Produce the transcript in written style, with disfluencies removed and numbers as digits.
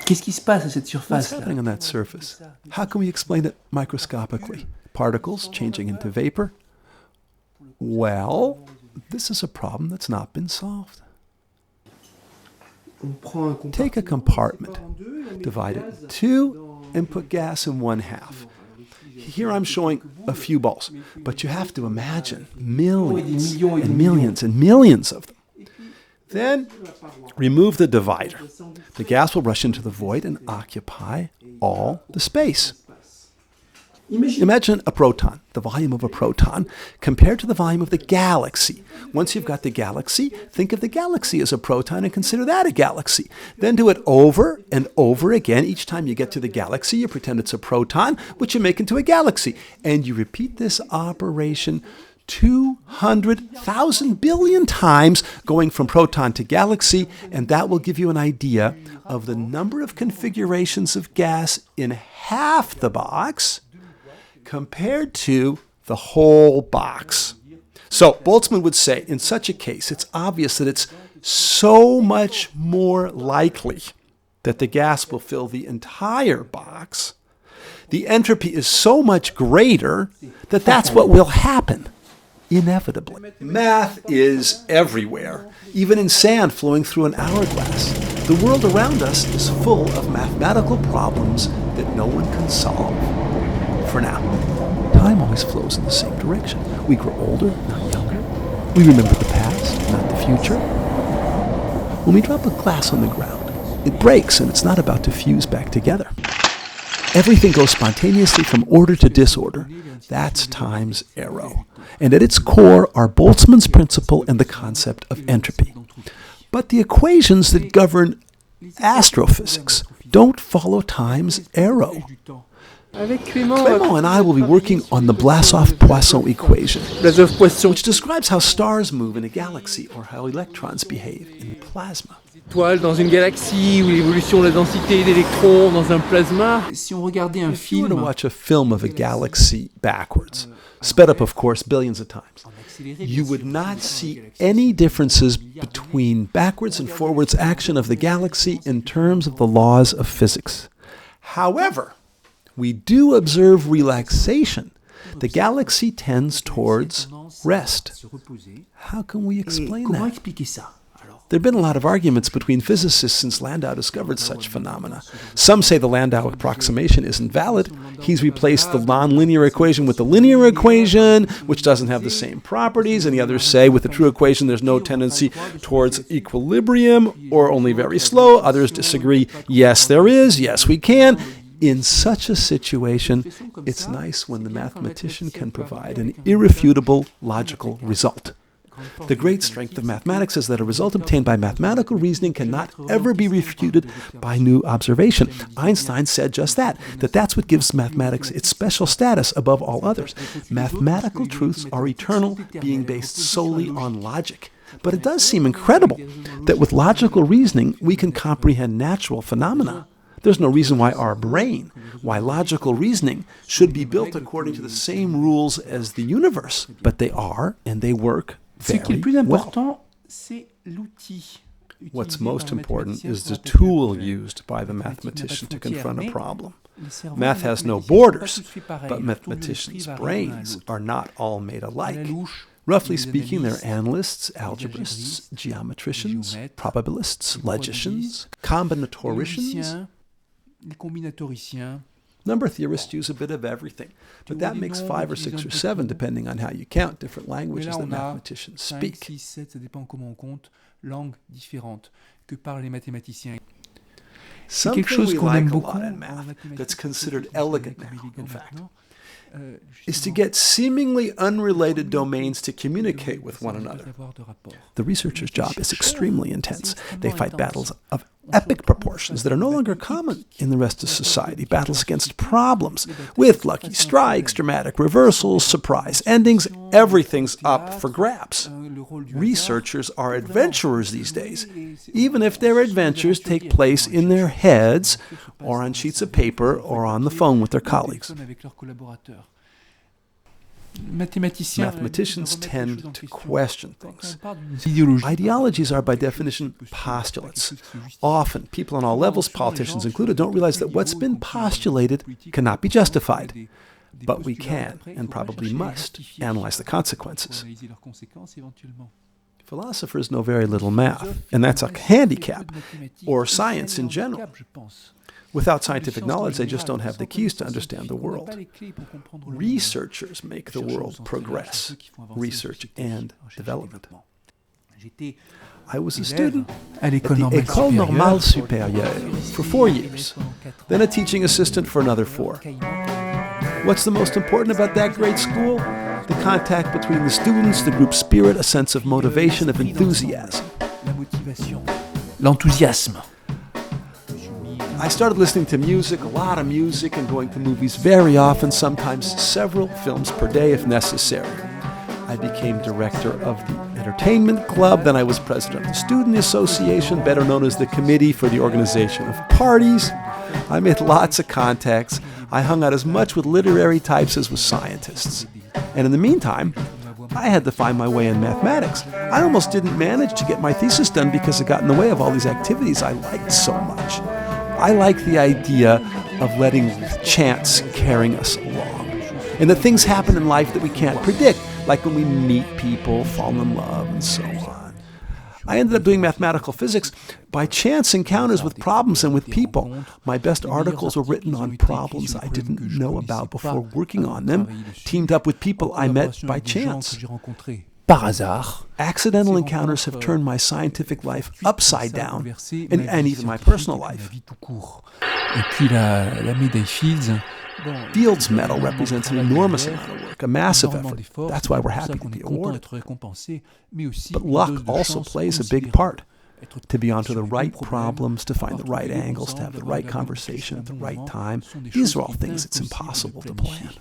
Qu'est-ce qui se passe à cette What's surface? happening on that surface? How can we explain it microscopically? Particles changing into vapor? Well, this is a problem that's not been solved. Take a compartment, divide it in two, and put gas in one half. Here I'm showing a few balls, but you have to imagine millions and millions and millions of them. Then remove the divider. The gas will rush into the void and occupy all the space. Imagine a proton, the volume of a proton, compared to the volume of the galaxy. Once you've got the galaxy, think of the galaxy as a proton and consider that a galaxy. Then do it over and over again. Each time you get to the galaxy, you pretend it's a proton, which you make into a galaxy. And you repeat this operation 200,000 billion times, going from proton to galaxy, and that will give you an idea of the number of configurations of gas in half the box compared to the whole box. So Boltzmann would say, in such a case, it's obvious that it's so much more likely that the gas will fill the entire box. The entropy is so much greater that that's what will happen, inevitably. Math is everywhere, even in sand flowing through an hourglass. The world around us is full of mathematical problems that no one can solve. For now, time always flows in the same direction. We grow older, not younger. We remember the past, not the future. When we drop a glass on the ground, it breaks and it's not about to fuse back together. Everything goes spontaneously from order to disorder. That's time's arrow. And at its core are Boltzmann's principle and the concept of entropy. But the equations that govern astrophysics don't follow time's arrow. Clément and I will be working on the Blasov-Poisson equation, which describes how stars move in a galaxy or how electrons behave in plasma. Dans une galaxie ou l'évolution de la densité d'électrons dans un plasma. Si on regardait un If you were film, to watch a film of a galaxy backwards, sped up, of course, billions of times, you would not see any differences between backwards and forwards action of the galaxy in terms of the laws of physics. However, we do observe relaxation. The galaxy tends towards rest. How can we explain comment that? expliquer ça? There have been a lot of arguments between physicists since Landau discovered such phenomena. Some say the Landau approximation isn't valid. He's replaced the nonlinear equation with the linear equation, which doesn't have the same properties. And the others say with the true equation, there's no tendency towards equilibrium or only very slow. Others disagree. Yes, there is. Yes, we can. In such a situation, it's nice when the mathematician can provide an irrefutable logical result. The great strength of mathematics is that a result obtained by mathematical reasoning cannot ever be refuted by new observation. Einstein said just that that's what gives mathematics its special status above all others. Mathematical truths are eternal, being based solely on logic. But it does seem incredible that with logical reasoning, we can comprehend natural phenomena. There's no reason why our brain, why logical reasoning, should be built according to the same rules as the universe. But they are, and they work Ce qui est le plus very well. important, c'est l'outil. What's most important is the tool used by the mathematician to confront a problem. Math has no borders, but mathematicians' brains are not all made alike. Roughly speaking, they're analysts, algebraists, geometricians, probabilists, logicians, combinatoricians. Les combinatoriciens. Number theorists use a bit of everything, but that makes 5 or 6 or 7, depending on how you count, different languages that mathematicians 5, speak. 6, 7, ça dépend comment on compte, langues différentes que parlent les mathématiciens. Something chose we qu'on like aime a beaucoup lot in en math mathématiques, that's considered c'est elegant la now, probabilité in fact, maintenant. is to get seemingly unrelated domains to communicate with one another. The researcher's job is extremely intense. They fight battles of epic proportions that are no longer common in the rest of society, battles against problems, with lucky strikes, dramatic reversals, surprise endings. Everything's up for grabs. Researchers are adventurers these days, even if their adventures take place in their heads, or on sheets of paper, or on the phone with their colleagues. Mathematicians tend to question things. Idéologie. Ideologies are, by definition, postulates. Often, people on all levels, politicians included, don't realize that what's been postulated cannot be justified. But we can, and probably must, analyze the consequences. Philosophers know very little math, and that's a handicap, or science in general. Without scientific knowledge, they just don't have the keys to understand the world. Researchers make the world progress, research and development. I was a student at the École Normale Supérieure for 4 years, then a teaching assistant for another 4. What's the most important about that great school? The contact between the students, the group spirit, a sense of motivation, of enthusiasm. L'enthousiasme. I started listening to music, a lot of music, and going to movies very often, sometimes several films per day if necessary. I became director of the entertainment club, then I was president of the student association, better known as the Committee for the Organization of Parties. I made lots of contacts. I hung out as much with literary types as with scientists. And in the meantime, I had to find my way in mathematics. I almost didn't manage to get my thesis done because it got in the way of all these activities I liked so much. I like the idea of letting chance carrying us along. And that things happen in life that we can't predict, like when we meet people, fall in love, and so on. I ended up doing mathematical physics by chance encounters with problems and with people. My best articles were written on problems I didn't know about before working on them, teamed up with people I met by chance. Par hasard. Accidental encounters have turned my scientific life upside down, and even my personal life. Et puis la médaille Fields. Fields Medal represents an enormous amount of work, a massive effort. That's why we're happy to be awarded. But luck also plays a big part. To be onto the right problems, to find the right angles, to have the right conversation at the right time. These are all things it's impossible to plan.